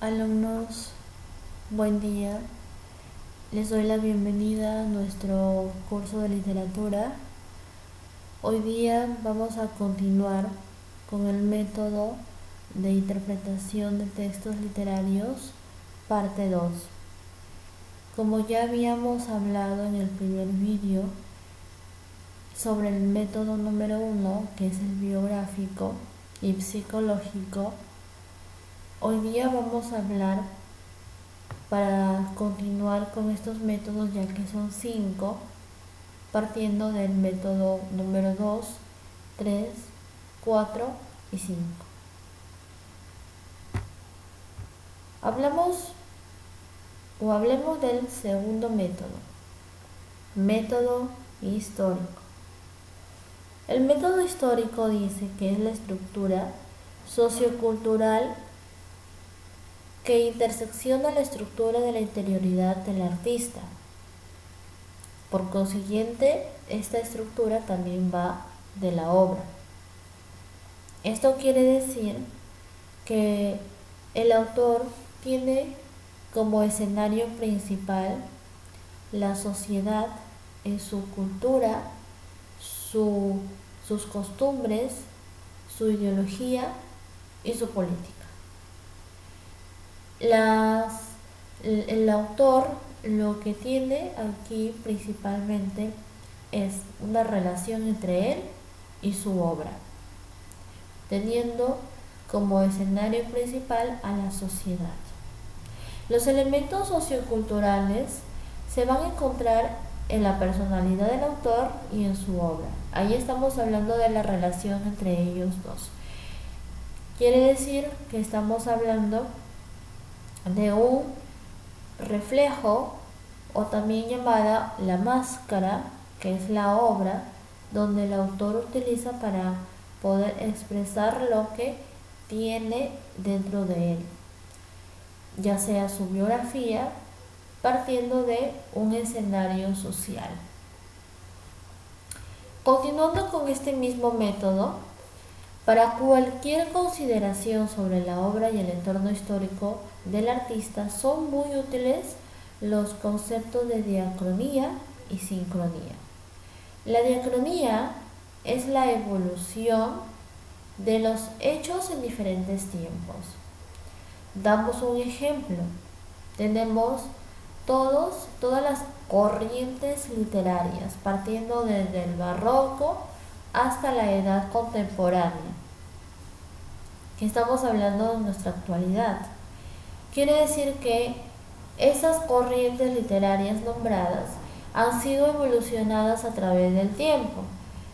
Alumnos, buen día. Les doy la bienvenida a nuestro curso de literatura. Hoy día vamos a continuar con el método de interpretación de textos literarios, parte 2. Como ya habíamos hablado en el primer vídeo sobre el método número 1, que es el biográfico y psicológico, hoy día vamos a hablar para continuar con estos métodos, ya que son 5, partiendo del método número 2, 3, 4 y 5. Hablemos del segundo método histórico. El método histórico dice que es la estructura sociocultural que intersecciona la estructura de la interioridad del artista. Por consiguiente, esta estructura también va de la obra. Esto quiere decir que el autor tiene como escenario principal la sociedad en su cultura, sus costumbres, su ideología y su política. El autor lo que tiene aquí principalmente es una relación entre él y su obra, teniendo como escenario principal a la sociedad. Los elementos socioculturales se van a encontrar en la personalidad del autor y en su obra. Ahí estamos hablando de la relación entre ellos dos. Quiere decir que estamos hablando de un reflejo, o también llamada la máscara, que es la obra donde el autor utiliza para poder expresar lo que tiene dentro de él, ya sea su biografía, partiendo de un escenario social. Continuando con este mismo método, para cualquier consideración sobre la obra y el entorno histórico del artista son muy útiles los conceptos de diacronía y sincronía. La diacronía es la evolución de los hechos en diferentes tiempos. Damos un ejemplo. Tenemos todas las corrientes literarias, partiendo desde el barroco hasta la edad contemporánea, que estamos hablando de nuestra actualidad. Quiere decir que esas corrientes literarias nombradas han sido evolucionadas a través del tiempo.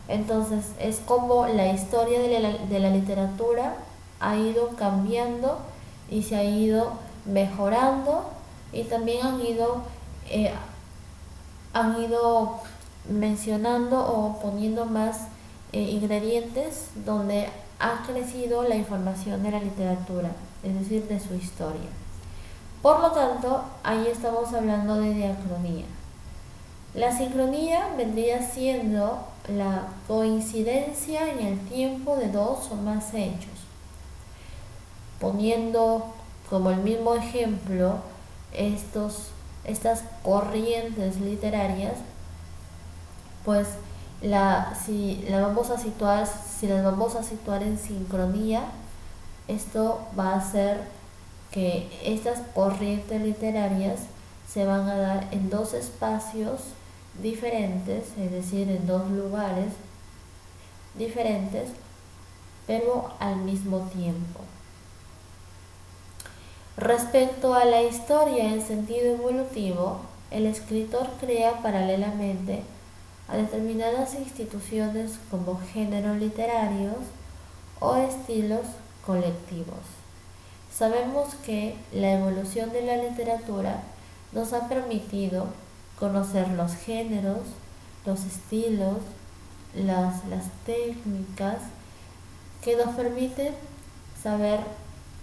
Entonces es como la historia de la literatura ha ido cambiando y se ha ido mejorando, y también han ido mencionando o poniendo más ingredientes donde ha crecido la información de la literatura, es decir, de su historia. Por lo tanto, ahí estamos hablando de diacronía. La sincronía vendría siendo la coincidencia en el tiempo de dos o más hechos. Poniendo como el mismo ejemplo estas corrientes literarias, pues si las vamos a situar en sincronía, esto va a hacer que estas corrientes literarias se van a dar en dos espacios diferentes, es decir, en dos lugares diferentes, pero al mismo tiempo. Respecto a la historia en sentido evolutivo, el escritor crea paralelamente a determinadas instituciones como géneros literarios o estilos colectivos. Sabemos que la evolución de la literatura nos ha permitido conocer los géneros, los estilos, las técnicas que nos permiten saber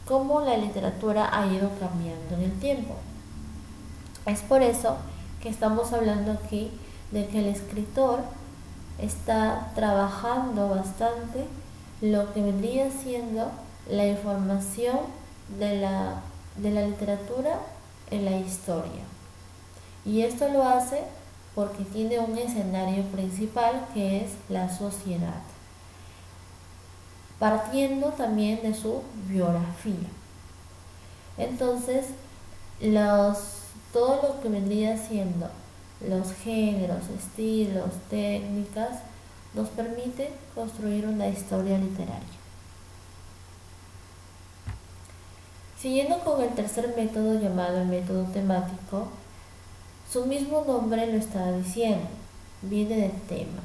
cómo la literatura ha ido cambiando en el tiempo. Es por eso que estamos hablando aquí de que el escritor está trabajando bastante lo que vendría siendo la información de la de la literatura en la historia. Y esto lo hace porque tiene un escenario principal que es la sociedad, partiendo también de su biografía. Entonces, todo lo que vendría siendo los géneros, estilos, técnicas, nos permite construir una historia literaria. Siguiendo con el tercer método llamado el método temático, su mismo nombre lo está diciendo, viene del tema.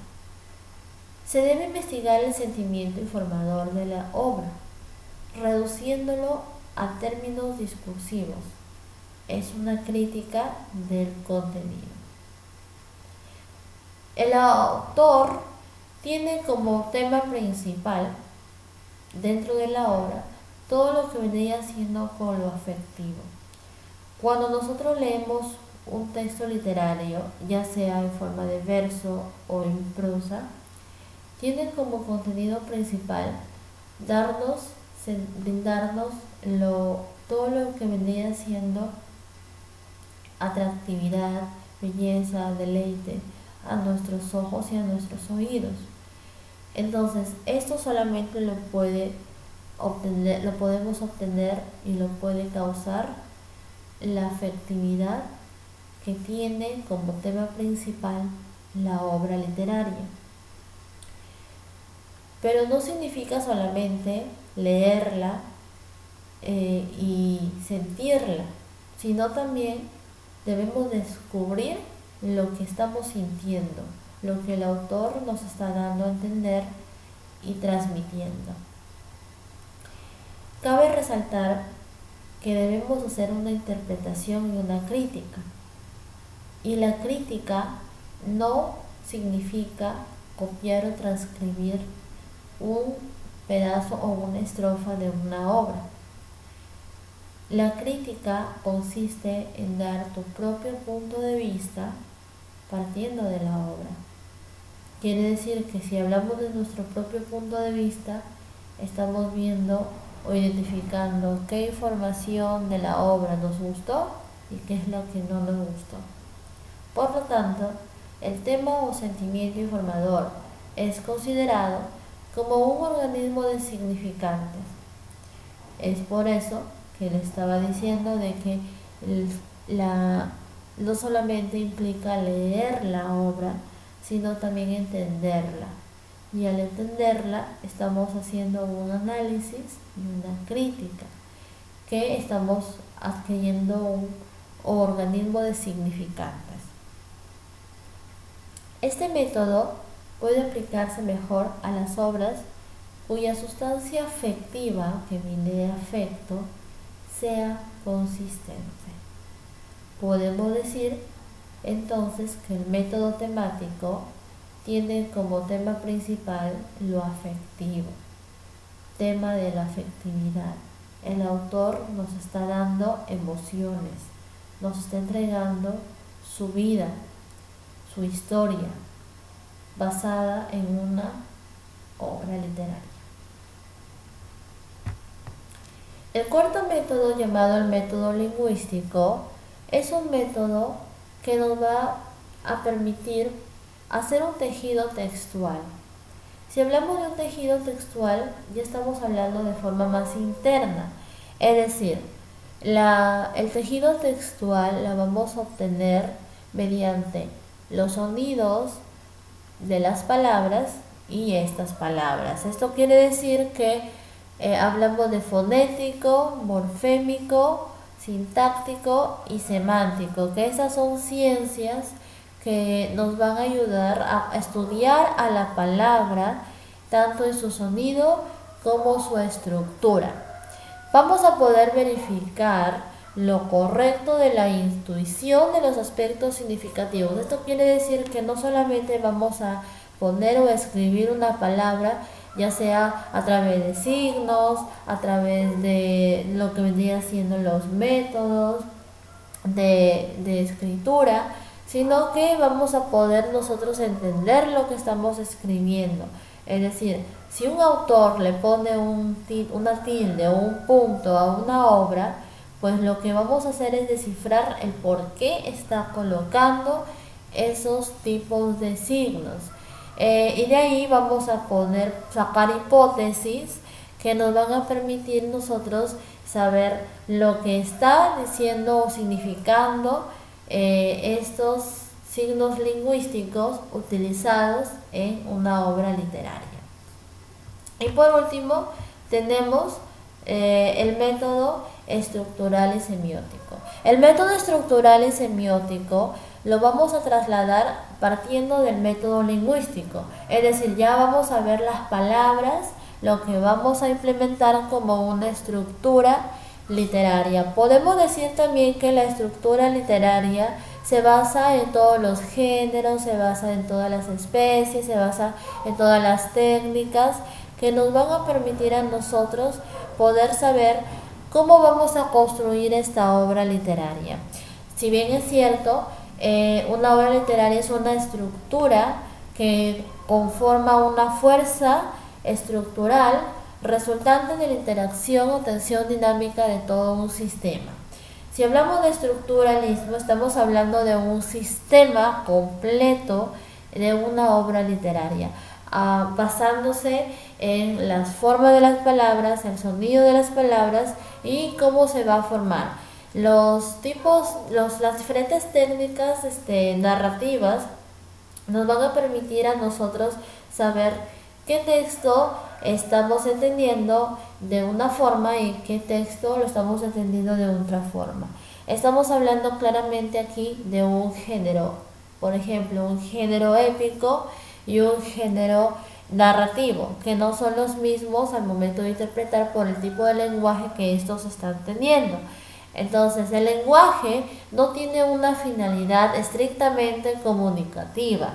Se debe investigar el sentimiento informador de la obra, reduciéndolo a términos discursivos. Es una crítica del contenido. El autor tiene como tema principal dentro de la obra todo lo que vendría siendo con lo afectivo. Cuando nosotros leemos un texto literario, ya sea en forma de verso o en prosa, tiene como contenido principal brindarnos todo lo que vendría siendo atractividad, belleza, deleite a nuestros ojos y a nuestros oídos. Entonces, esto solamente lo podemos obtener y lo puede causar la afectividad que tiene como tema principal la obra literaria. Pero no significa solamente leerla y sentirla, sino también debemos descubrir lo que estamos sintiendo, lo que el autor nos está dando a entender y transmitiendo. Cabe resaltar que debemos hacer una interpretación y una crítica. Y la crítica no significa copiar o transcribir un pedazo o una estrofa de una obra. La crítica consiste en dar tu propio punto de vista partiendo de la obra. Quiere decir que si hablamos de nuestro propio punto de vista, estamos viendo o identificando qué información de la obra nos gustó y qué es lo que no nos gustó. Por lo tanto, el tema o sentimiento informador es considerado como un organismo de significantes. Es por eso que le estaba diciendo de que no solamente implica leer la obra, sino también entenderla. Y al entenderla estamos haciendo un análisis y una crítica, que estamos adquiriendo un organismo de significantes. Este método puede aplicarse mejor a las obras cuya sustancia afectiva, que viene de afecto, sea consistente. Podemos decir entonces que el método temático tiene como tema principal lo afectivo, tema de la afectividad. El autor nos está dando emociones, nos está entregando su vida, su historia, basada en una obra literaria. El cuarto método, llamado el método lingüístico, es un método que nos va a permitir hacer un tejido textual. Si hablamos de un tejido textual, ya estamos hablando de forma más interna, es decir, el tejido textual la vamos a obtener mediante los sonidos de las palabras y estas palabras. Esto quiere decir que hablamos de fonético, morfémico, sintáctico y semántico, que esas son ciencias que nos van a ayudar a estudiar a la palabra, tanto en su sonido como su estructura. Vamos a poder verificar lo correcto de la intuición de los aspectos significativos. Esto quiere decir que no solamente vamos a poner o escribir una palabra, ya sea a través de signos, a través de lo que vendrían siendo los métodos de escritura, sino que vamos a poder nosotros entender lo que estamos escribiendo. Es decir, si un autor le pone una tilde o un punto a una obra, pues lo que vamos a hacer es descifrar el por qué está colocando esos tipos de signos. Y de ahí vamos a poder sacar hipótesis que nos van a permitir nosotros saber lo que está diciendo o significando estos signos lingüísticos utilizados en una obra literaria. Y por último tenemos el método estructural y semiótico. El método estructural y semiótico lo vamos a trasladar partiendo del método lingüístico, es decir, ya vamos a ver las palabras, lo que vamos a implementar como una estructura literaria. Podemos decir también que la estructura literaria se basa en todos los géneros, se basa en todas las especies, se basa en todas las técnicas que nos van a permitir a nosotros poder saber cómo vamos a construir esta obra literaria. Si bien es cierto, una obra literaria es una estructura que conforma una fuerza estructural resultante de la interacción o tensión dinámica de todo un sistema. Si hablamos de estructuralismo, estamos hablando de un sistema completo de una obra literaria, basándose en las formas de las palabras, el sonido de las palabras y cómo se va a formar. Las diferentes técnicas narrativas nos van a permitir a nosotros saber qué texto estamos entendiendo de una forma y qué texto lo estamos entendiendo de otra forma. Estamos hablando claramente aquí de un género, por ejemplo, un género épico y un género narrativo, que no son los mismos al momento de interpretar por el tipo de lenguaje que estos están teniendo. Entonces, el lenguaje no tiene una finalidad estrictamente comunicativa,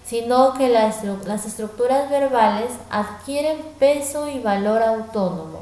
sino que las estructuras verbales adquieren peso y valor autónomo.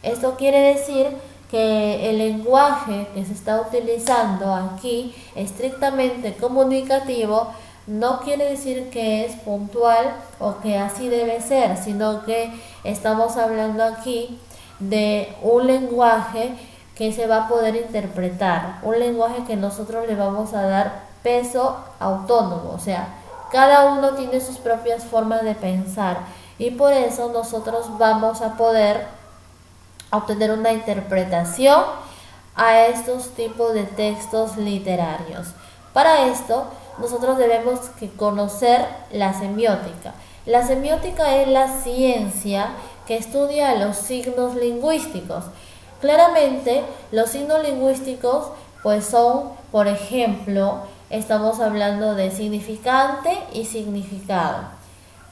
Esto quiere decir que el lenguaje que se está utilizando aquí, estrictamente comunicativo, no quiere decir que es puntual o que así debe ser, sino que estamos hablando aquí de un lenguaje que se va a poder interpretar, un lenguaje que nosotros le vamos a dar peso autónomo, o sea, cada uno tiene sus propias formas de pensar y por eso nosotros vamos a poder obtener una interpretación a estos tipos de textos literarios. Para esto, nosotros debemos conocer la semiótica. La semiótica es la ciencia que estudia los signos lingüísticos. Claramente, los signos lingüísticos pues son, por ejemplo, estamos hablando de significante y significado.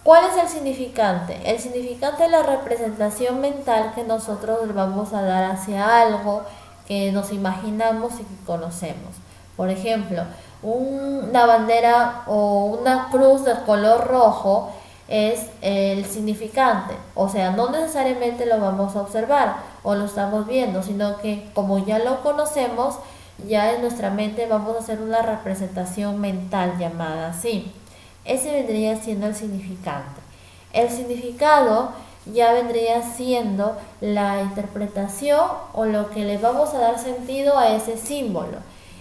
¿Cuál es el significante? El significante es la representación mental que nosotros le vamos a dar hacia algo que nos imaginamos y que conocemos. Por ejemplo, una bandera o una cruz de color rojo es el significante, o sea, no necesariamente lo vamos a observar o lo estamos viendo, sino que como ya lo conocemos, ya en nuestra mente vamos a hacer una representación mental llamada así. Ese vendría siendo el significante. El significado ya vendría siendo la interpretación o lo que le vamos a dar sentido a ese símbolo.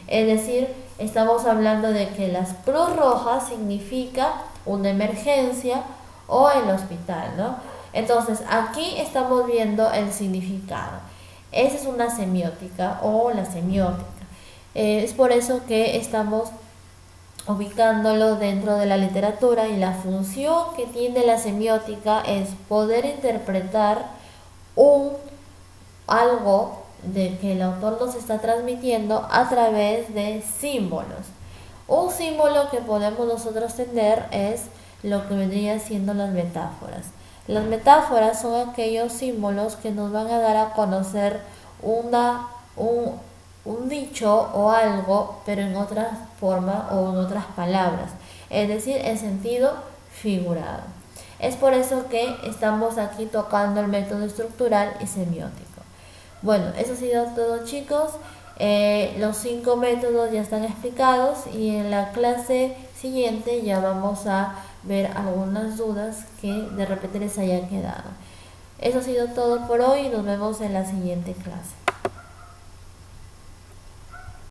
Es decir, estamos hablando de que la Cruz Roja significa una emergencia o el hospital, ¿no? Entonces, aquí estamos viendo el significado. Esa es una semiótica o la semiótica. Es por eso que estamos ubicándolo dentro de la literatura y la función que tiene la semiótica es poder interpretar algo de que el autor nos está transmitiendo a través de símbolos. Un símbolo que podemos nosotros tener es lo que vendría siendo las metáforas. Las metáforas son aquellos símbolos que nos van a dar a conocer un dicho o algo, pero en otra forma o en otras palabras, es decir, en sentido figurado. Es por eso que estamos aquí tocando el método estructural y semiótico. Bueno, eso ha sido todo, chicos. Los 5 métodos ya están explicados y en la clase siguiente ya vamos a ver algunas dudas que de repente les haya quedado. Eso ha sido todo por hoy y nos vemos en la siguiente clase.